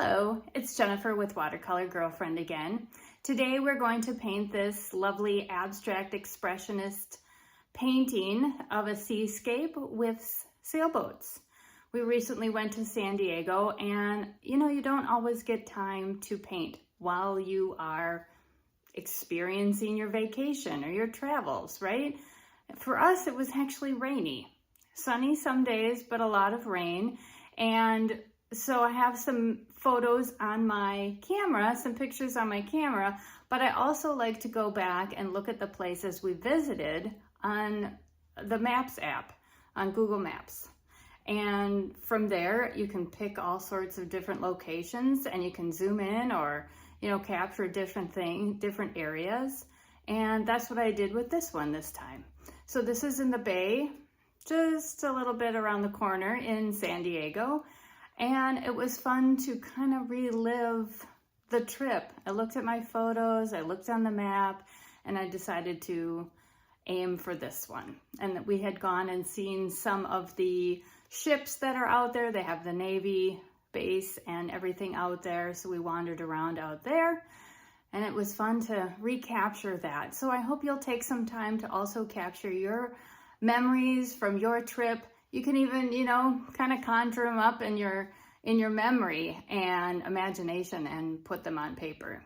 Hello, it's Jennifer with Watercolor Girlfriend again. Today we're going to paint this lovely abstract expressionist painting of a seascape with sailboats. We recently went to San Diego and you don't always get time to paint while you are experiencing your vacation or your travels, right? For us, it was actually rainy. Sunny some days, but a lot of rain. And so I have some photos on my camera, some pictures on my camera, but I also like to go back and look at the places we visited on the Maps app, on Google Maps. And from there, you can pick all sorts of different locations and you can zoom in or, capture different areas. And that's what I did with this one this time. So this is in the bay, just a little bit around the corner in San Diego. And it was fun to kind of relive the trip. I looked at my photos, I looked on the map, and I decided to aim for this one. And we had gone and seen some of the ships that are out there. They have the Navy base and everything out there. So we wandered around out there and it was fun to recapture that. So I hope you'll take some time to also capture your memories from your trip. You can even, kind of conjure them up in your memory and imagination and put them on paper.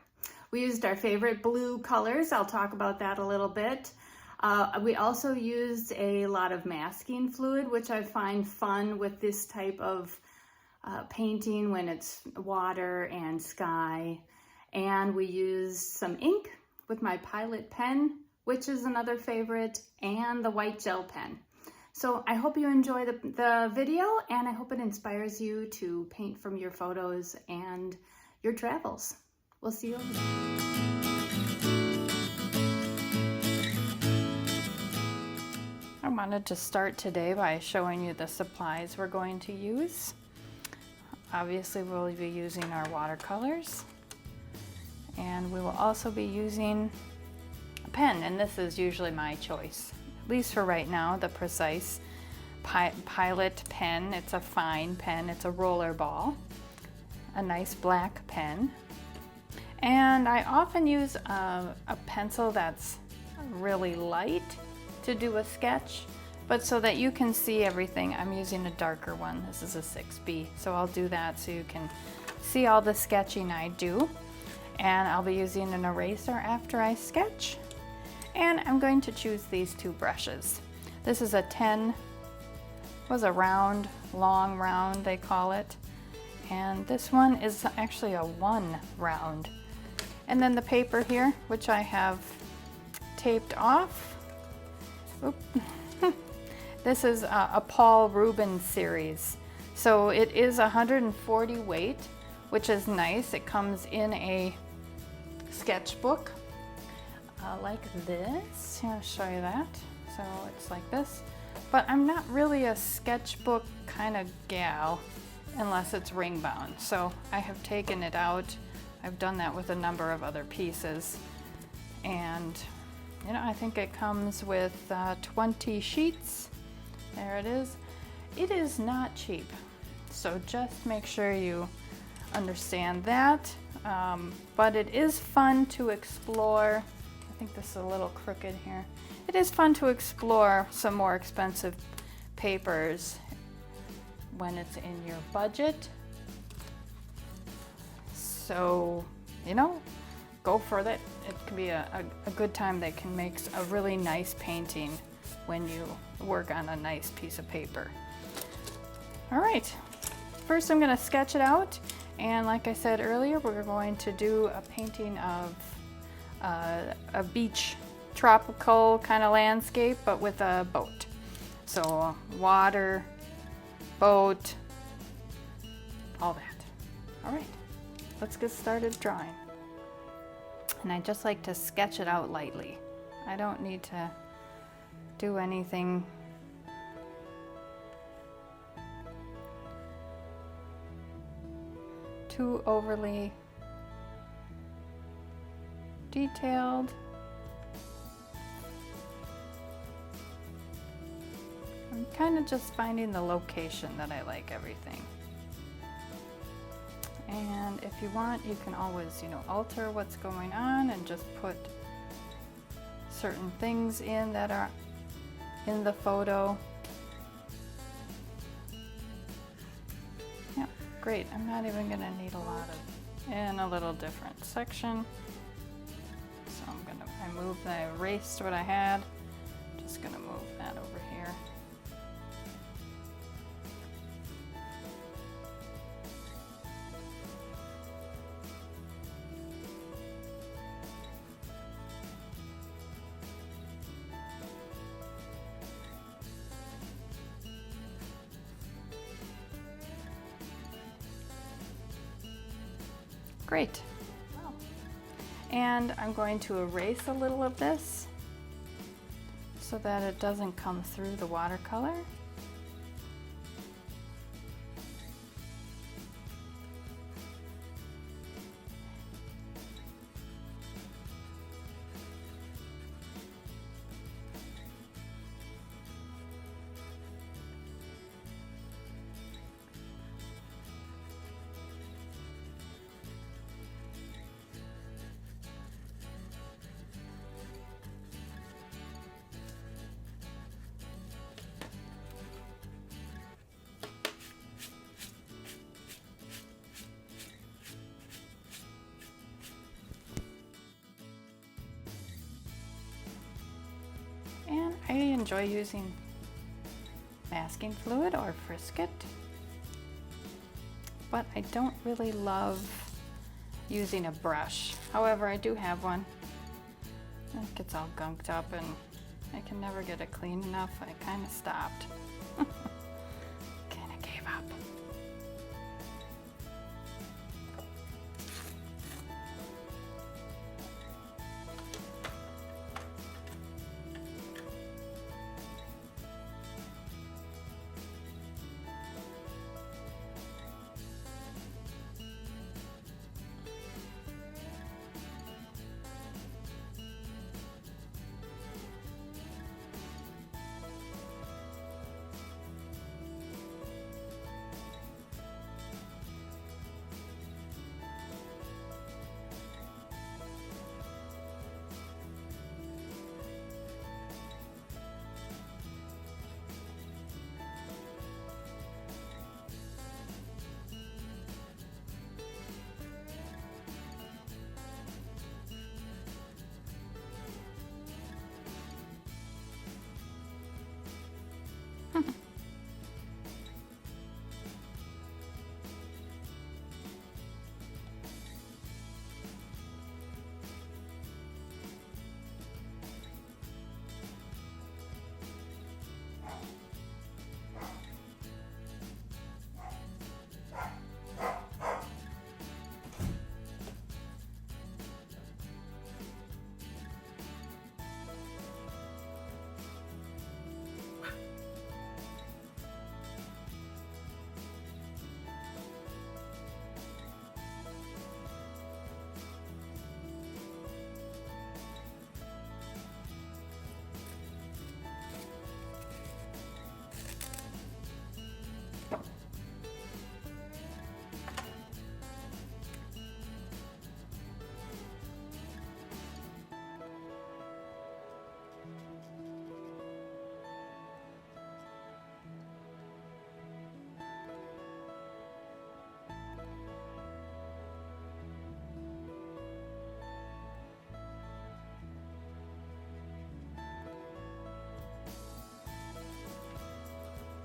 We used our favorite blue colors. I'll talk about that a little bit. We also used a lot of masking fluid, which I find fun with this type of painting when it's water and sky. And we used some ink with my Pilot pen, which is another favorite, and the white gel pen. So I hope you enjoy the video, and I hope it inspires you to paint from your photos and your travels. We'll see you over there. I wanted to start today by showing you the supplies we're going to use. Obviously, we'll be using our watercolors, and we will also be using a pen, and this is usually my choice. At least for right now, the Precise Pilot pen. It's a fine pen, it's a roller ball, a nice black pen. And I often use a pencil that's really light to do a sketch, but so that you can see everything, I'm using a darker one. This is a 6B, so I'll do that so you can see all the sketching I do. And I'll be using an eraser after I sketch. And I'm going to choose these two brushes. This is a 10, was a round, long round they call it. And this one is actually a 1 round. And then the paper here, which I have taped off. Oop. This is a Paul Rubens series. So it is 140 weight, which is nice. It comes in a sketchbook. Like this. I'll show you that. So it's like this. But I'm not really a sketchbook kind of gal unless it's ring bound. So I have taken it out. I've done that with a number of other pieces. And I think it comes with 20 sheets. There it is. It is not cheap. So just make sure you understand that. But it is fun to explore. I think this is a little crooked here. It is fun to explore some more expensive papers when it's in your budget. So, go for that. It can be a good time that can make a really nice painting when you work on a nice piece of paper. All right, first I'm gonna sketch it out. And like I said earlier, we're going to do a painting of a beach, tropical kind of landscape, but with a boat. So water, boat, all that. All right, let's get started drawing. And I just like to sketch it out lightly. I don't need to do anything too overly detailed. I'm kind of just finding the location that I like everything. And if you want, you can always, you know, alter what's going on and just put certain things in that are in the photo. Yeah, great. I'm not even gonna need a lot of, in a little different section. So I erased what I had. Just gonna move that over here. Great. And I'm going to erase a little of this so that it doesn't come through the watercolor. And I enjoy using masking fluid or Frisket, but I don't really love using a brush. However, I do have one. It gets all gunked up and I can never get it clean enough. I kind of stopped. Kind of gave up.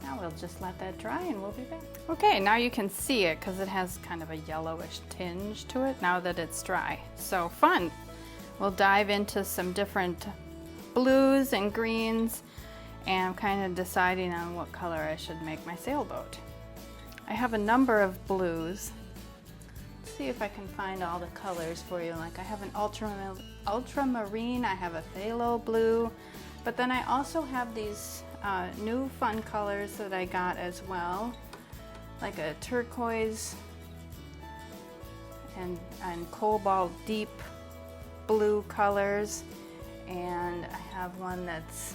Now we'll just let that dry and we'll be back. Okay, now you can see it because it has kind of a yellowish tinge to it now that it's dry. So fun. We'll dive into some different blues and greens, and I'm kind of deciding on what color I should make my sailboat. I have a number of blues. Let's see if I can find all the colors for you. Like I have an ultramarine, I have a phthalo blue, but then I also have these new fun colors that I got as well, like a turquoise and cobalt deep blue colors, and I have one that's,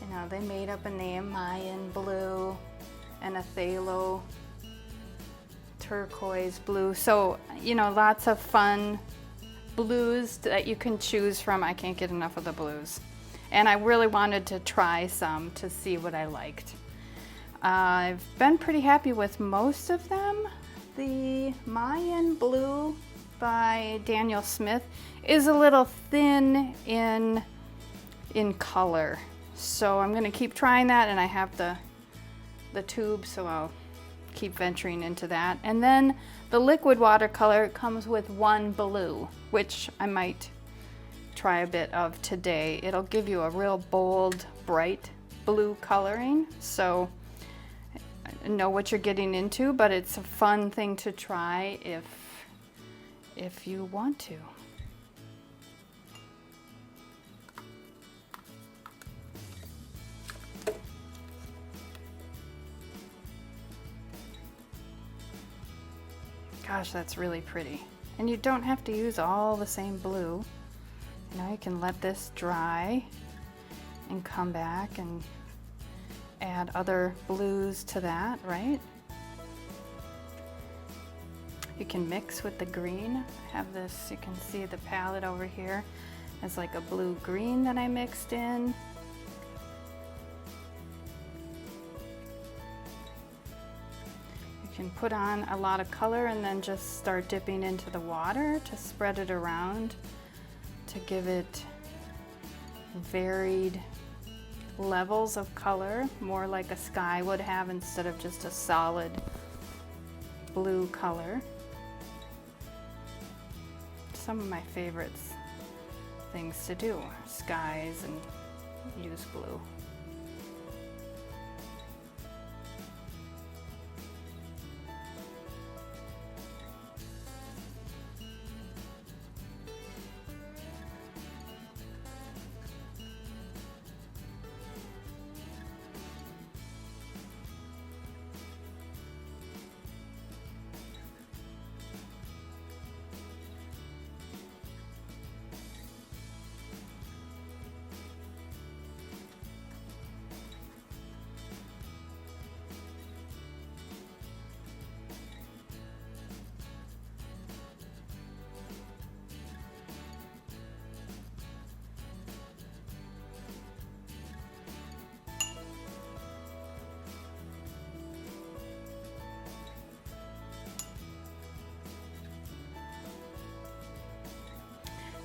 you know, they made up a name, Mayan blue, and a phthalo turquoise blue. So, you know, lots of fun blues that you can choose from. I can't get enough of the blues. And I really wanted to try some to see what I liked. I've been pretty happy with most of them. The Mayan Blue by Daniel Smith is a little thin in color. So I'm gonna keep trying that, and I have the tube, so I'll keep venturing into that. And then the liquid watercolor comes with one blue, which I might try a bit of today. It'll give you a real bold, bright blue coloring, so know what you're getting into, but it's a fun thing to try if you want to. Gosh, that's really pretty. And you don't have to use all the same blue. Now you can let this dry and come back and add other blues to that, right? You can mix with the green. I have this, you can see the palette over here. It's like a blue-green that I mixed in. You can put on a lot of color and then just start dipping into the water to spread it around to give it varied levels of color, more like a sky would have instead of just a solid blue color. Some of my favorites things to do, skies and use blue.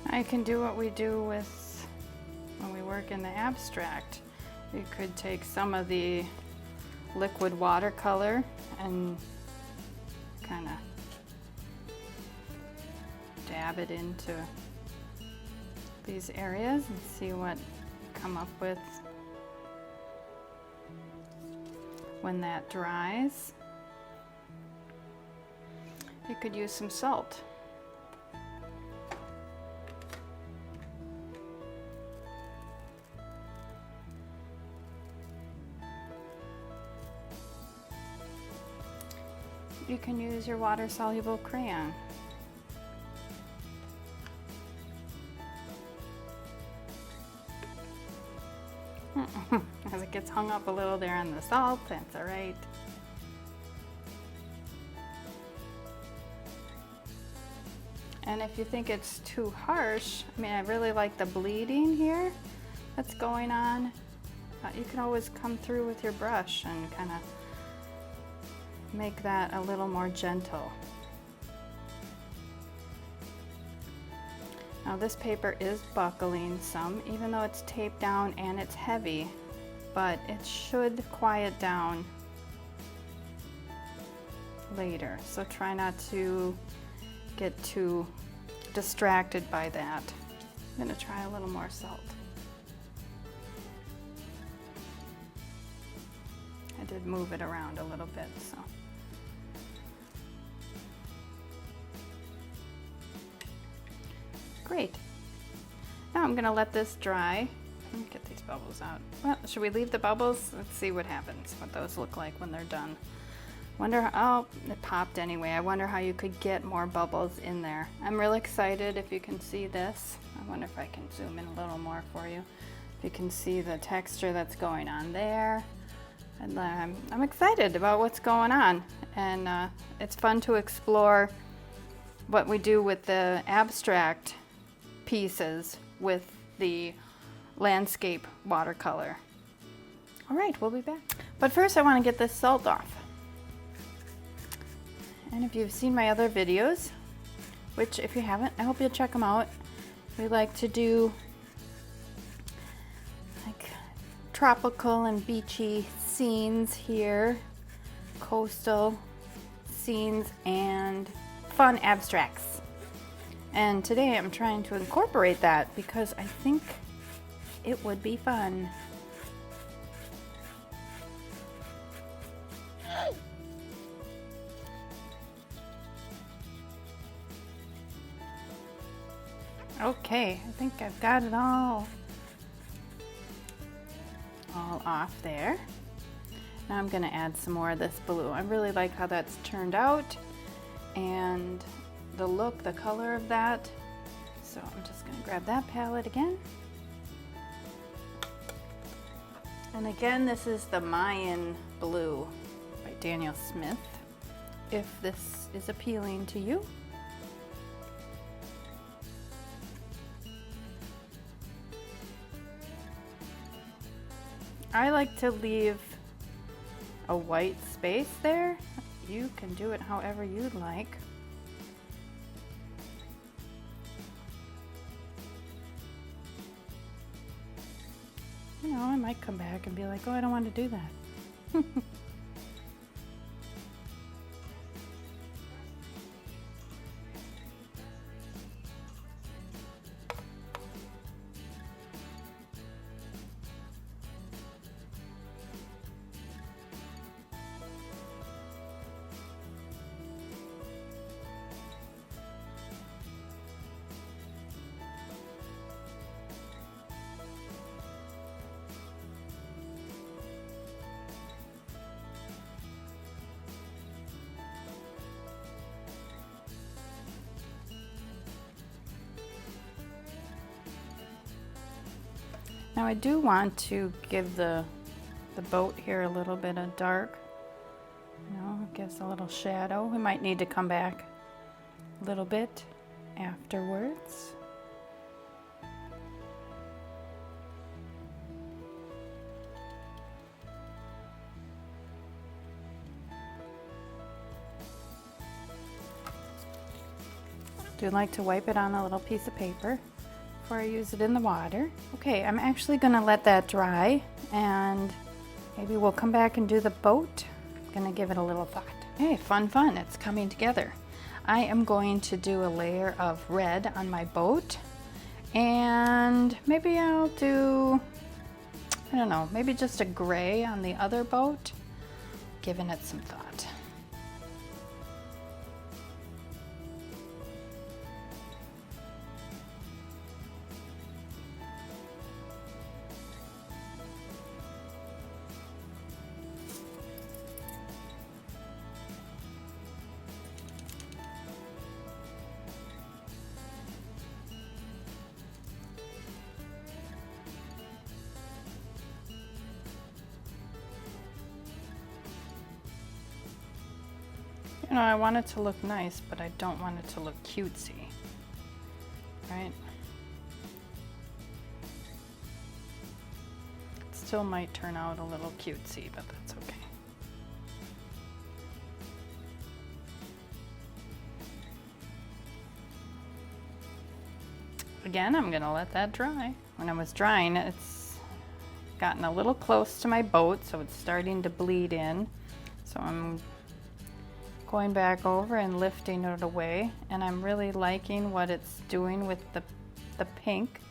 I can do what we do with when we work in the abstract. You could take some of the liquid watercolor and kind of dab it into these areas and see what you come up with when that dries. You could use some salt. You can use your water-soluble crayon. As it gets hung up a little there on the salt, that's all right. And if you think it's too harsh, I mean, I really like the bleeding here that's going on. You can always come through with your brush and kind of make that a little more gentle. Now this paper is buckling some, even though it's taped down and it's heavy, but it should quiet down later. So try not to get too distracted by that. I'm gonna try a little more salt. I did move it around a little bit, so. Great. Now I'm gonna let this dry. Let me get these bubbles out. Well, should we leave the bubbles? Let's see what happens, what those look like when they're done. Wonder how, oh, it popped anyway. I wonder how you could get more bubbles in there. I'm really excited if you can see this. I wonder if I can zoom in a little more for you. If you can see the texture that's going on there. And I'm excited about what's going on, and it's fun to explore what we do with the abstract pieces with the landscape watercolor. All right, we'll be back. But first I want to get this salt off. And if you've seen my other videos, which if you haven't, I hope you'll check them out. We like to do like tropical and beachy scenes here, coastal scenes, and fun abstracts. And today I'm trying to incorporate that because I think it would be fun. Okay, I think I've got it all off there. Now I'm gonna add some more of this blue. I really like how that's turned out and the look, the color of that. So I'm just gonna grab that palette again. And again, this is the Mayan Blue by Daniel Smith, if this is appealing to you. I like to leave a white space there. You can do it however you'd like. You know, I might come back and be like, oh, I don't want to do that. Now I do want to give the boat here a little bit of dark, you know, it gives a little shadow. We might need to come back a little bit afterwards. Do like to wipe it on a little piece of paper before I use it in the water. Okay, I'm actually gonna let that dry and maybe we'll come back and do the boat. I'm gonna give it a little thought. Hey, fun, it's coming together. I am going to do a layer of red on my boat, and maybe I'll do, I don't know, maybe just a gray on the other boat, giving it some thought. You know, I want it to look nice, but I don't want it to look cutesy, right? It still might turn out a little cutesy, but that's okay. Again, I'm gonna let that dry. When it was drying, it's gotten a little close to my boat, so it's starting to bleed in. So I'm going back over and lifting it away, and I'm really liking what it's doing with the pink,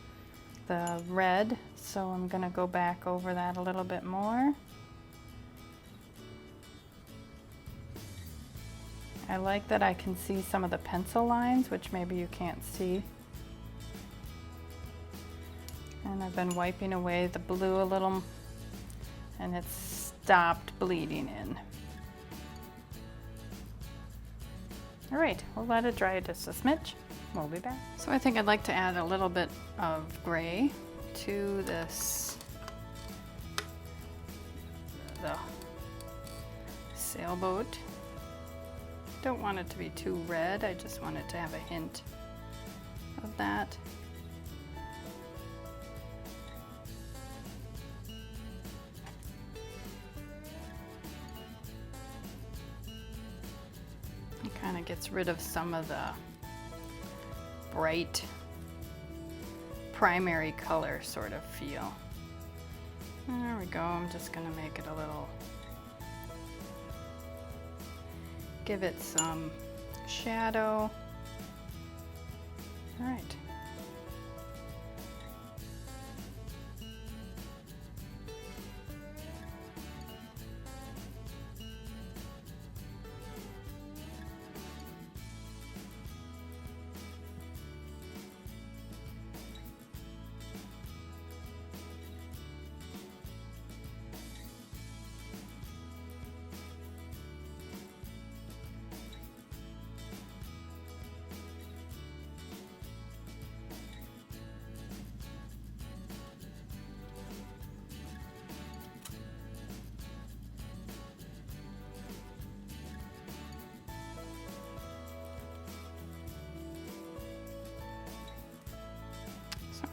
the red, so I'm gonna go back over that a little bit more. I like that I can see some of the pencil lines, which maybe you can't see. And I've been wiping away the blue a little, and it's stopped bleeding in. All right, we'll let it dry just a smidge. We'll be back. So I think I'd like to add a little bit of gray to this, the sailboat. Don't want it to be too red, I just want it to have a hint of that. It kind of gets rid of some of the bright primary color sort of feel. There we go. I'm just gonna make it a little, give it some shadow. All right.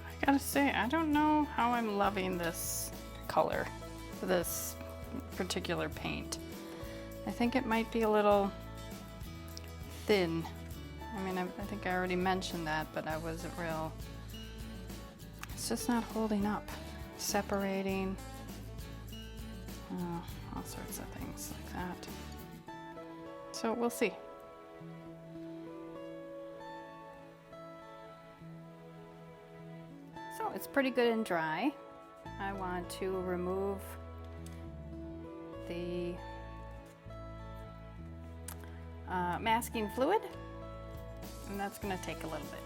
I gotta say, I don't know how I'm loving this color, this particular paint. I think it might be a little thin. I mean, I think I already mentioned that, but I wasn't real, it's just not holding up. Separating, all sorts of things like that. So we'll see. So it's pretty good and dry. I want to remove the masking fluid, and that's going to take a little bit.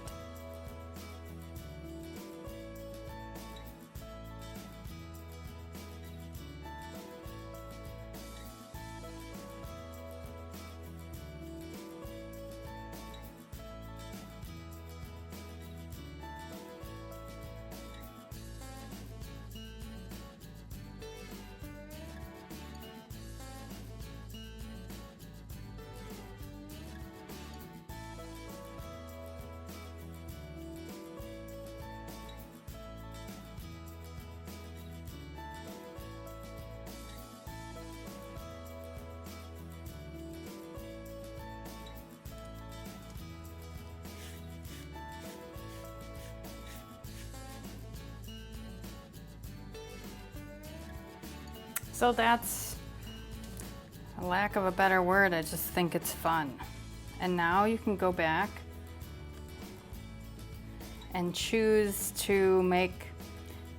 So that's, a lack of a better word, I just think it's fun. And now you can go back and choose to make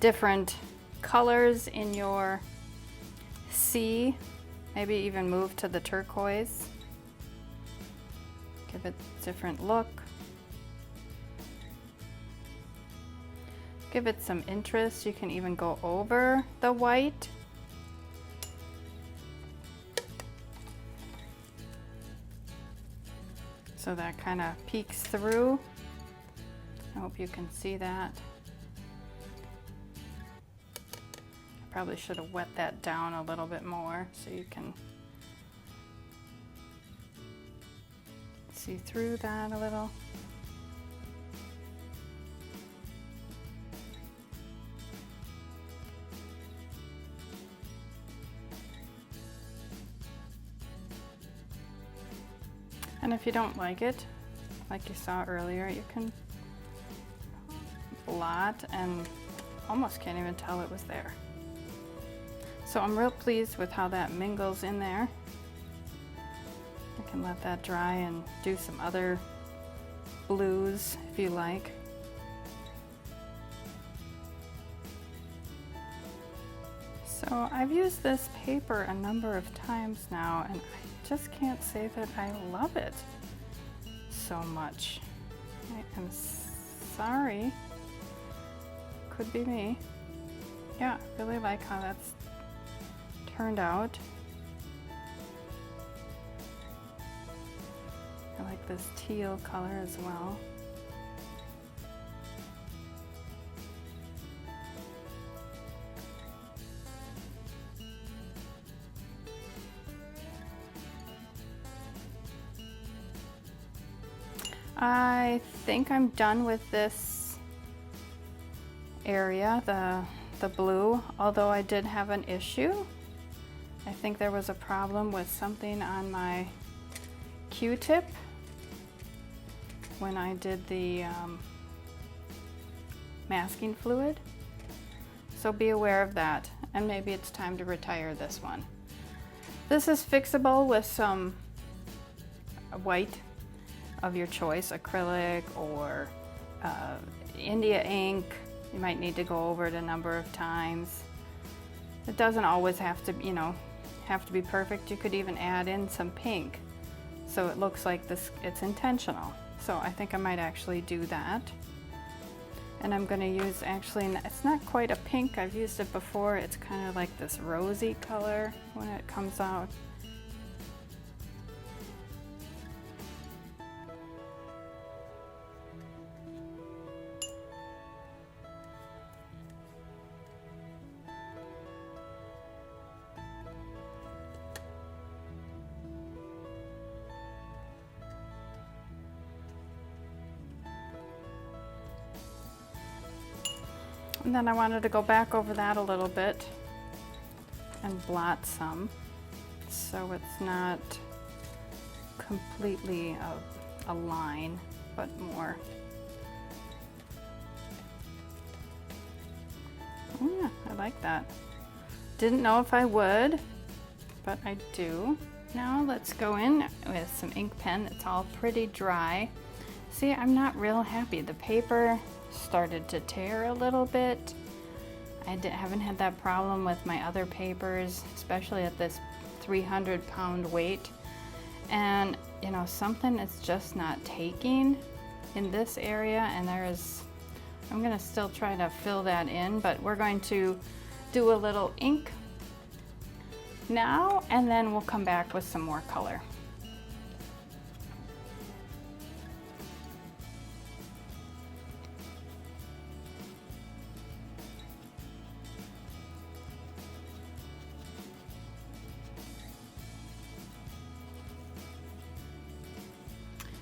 different colors in your sea, maybe even move to the turquoise. Give it a different look. Give it some interest. You can even go over the white. So that kind of peeks through. I hope you can see that. I probably should have wet that down a little bit more so you can see through that a little. And if you don't like it, like you saw earlier, you can blot and almost can't even tell it was there. So I'm real pleased with how that mingles in there. You can let that dry and do some other blues if you like. So I've used this paper a number of times now, and I just can't say that I love it so much. I am sorry. Could be me. Yeah, I really like how that's turned out. I like this teal color as well. I think I'm done with this area, the blue, although I did have an issue. I think there was a problem with something on my Q-tip when I did the masking fluid. So be aware of that, and maybe it's time to retire this one. This is fixable with some white of your choice, acrylic or India ink. You might need to go over it a number of times. It doesn't always have to, have to be perfect. You could even add in some pink so it looks like it's intentional. So I think I might actually do that. And I'm going to use, actually, it's not quite a pink. I've used it before. It's kind of like this rosy color when it comes out. And then I wanted to go back over that a little bit and blot some so it's not completely a line, but more. Oh yeah, I like that. Didn't know if I would, but I do. Now let's go in with some ink pen. It's all pretty dry. See, I'm not real happy. The paper started to tear a little bit. I haven't had that problem with my other papers, especially at this 300-pound weight. And something is just not taking in this area, and I'm gonna still try to fill that in, but we're going to do a little ink now, and then we'll come back with some more color.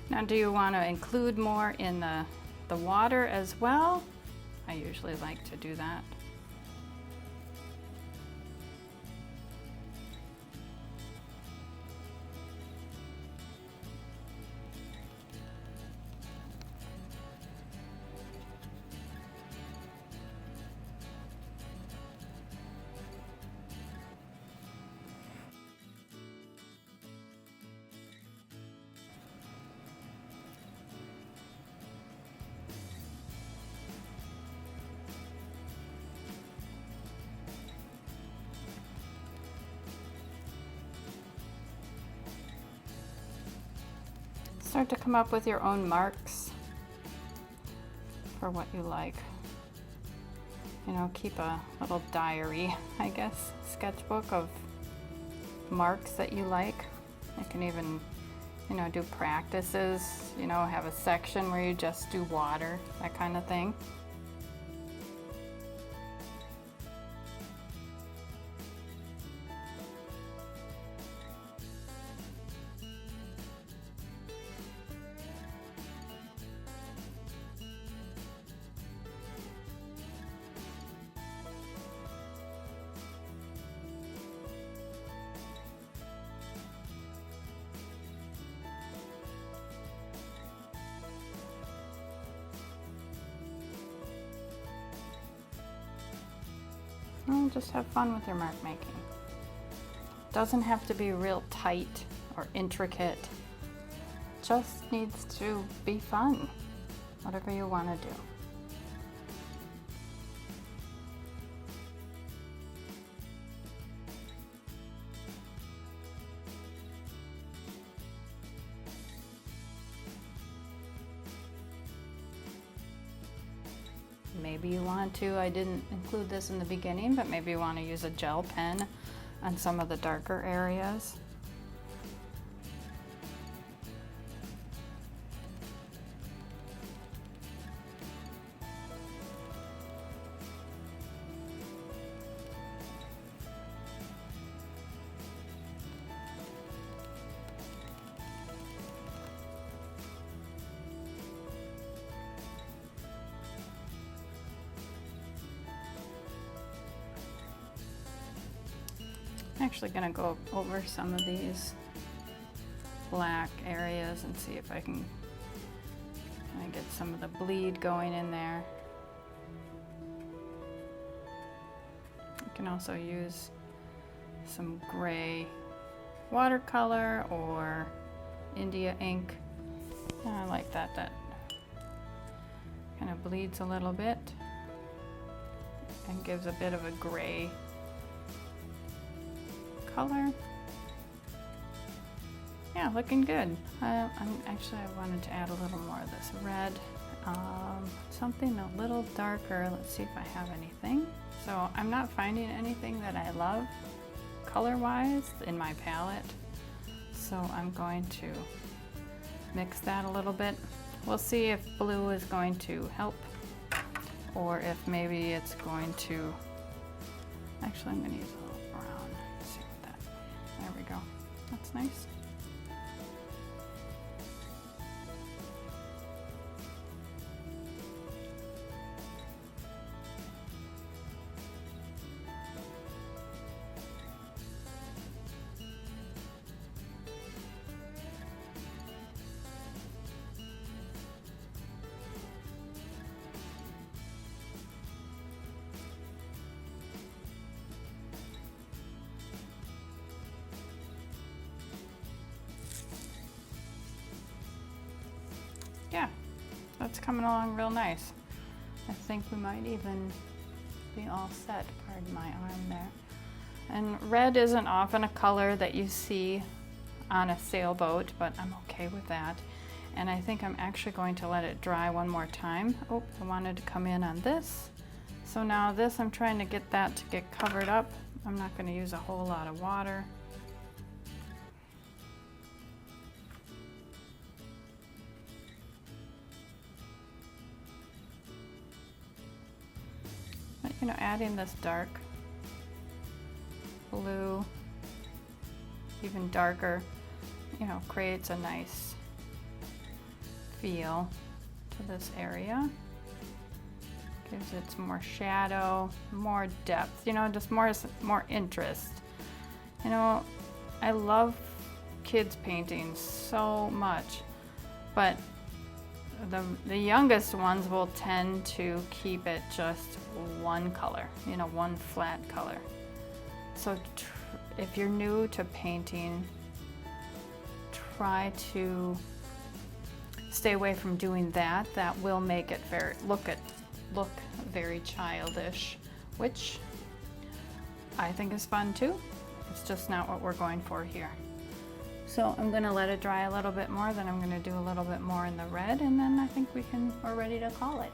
Now, do you want to include more in the water as well? I usually like to do that. Start to come up with your own marks for what you like. Keep a little diary, I guess, sketchbook of marks that you like. You can even, do practices, have a section where you just do water, that kind of thing. And just have fun with your mark making. Doesn't have to be real tight or intricate. Just needs to be fun, whatever you want to do. Maybe you want to, I didn't include this in the beginning, but maybe you want to use a gel pen on some of the darker areas. actually gonna go over some of these black areas and see if I can kind of get some of the bleed going in there. You can also use some gray watercolor or India ink. I like that. That kind of bleeds a little bit and gives a bit of a gray color. Yeah, looking good. I wanted to add a little more of this red. Something a little darker. Let's see if I have anything. So I'm not finding anything that I love color-wise in my palette. So I'm going to mix that a little bit. We'll see if blue is going to help or if maybe it's going to, actually I'm going to use a little brown. Let's see what that, there we go. That's nice. Yeah, that's coming along real nice. I think we might even be all set. Pardon my arm there. And red isn't often a color that you see on a sailboat, but I'm okay with that. And I think I'm actually going to let it dry one more time. Oh, I wanted to come in on this. So now this, I'm trying to get that to get covered up. I'm not going to use a whole lot of water. You know, adding this dark blue, even darker, you know, creates a nice feel to this area. Gives it some more shadow, more depth, you know, just more interest. You know, I love kids painting so much, but the youngest ones will tend to keep it just one color, you know, one flat color. So if you're new to painting, try to stay away from doing that. That will make it look very childish, which I think is fun too. It's just not what we're going for here. So I'm going to let it dry a little bit more, then I'm going to do a little bit more in the red, and then I think we're ready to call it.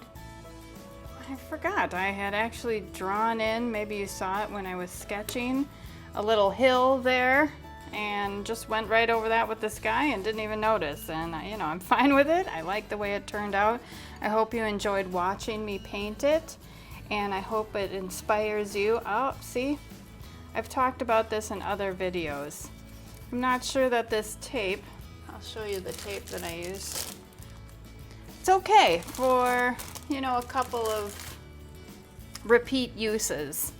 I forgot, I had actually drawn in, maybe you saw it when I was sketching, a little hill there, and just went right over that with the sky and didn't even notice. And you know, I'm fine with it. I like the way it turned out. I hope you enjoyed watching me paint it, and I hope it inspires you. Oh, see? I've talked about this in other videos. I'm not sure that this tape, I'll show you the tape that I used. It's okay for, you know, a couple of repeat uses,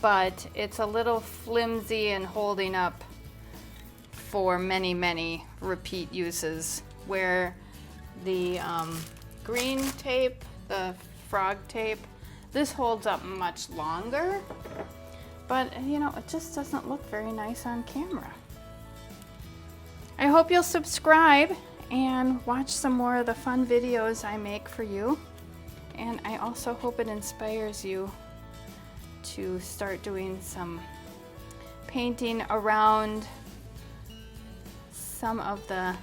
but it's a little flimsy and holding up for many, many repeat uses, where the green tape, the frog tape, this holds up much longer, but you know, it just doesn't look very nice on camera. I hope you'll subscribe and watch some more of the fun videos I make for you. And I also hope it inspires you to start doing some painting around some of the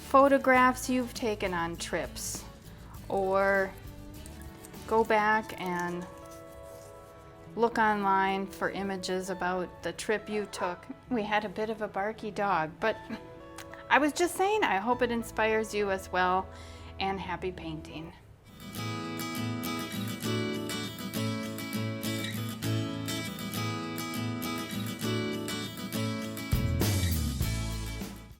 photographs you've taken on trips, or go back and look online for images about the trip you took. We had a bit of a barky dog, but I was just saying, I hope it inspires you as well, and happy painting.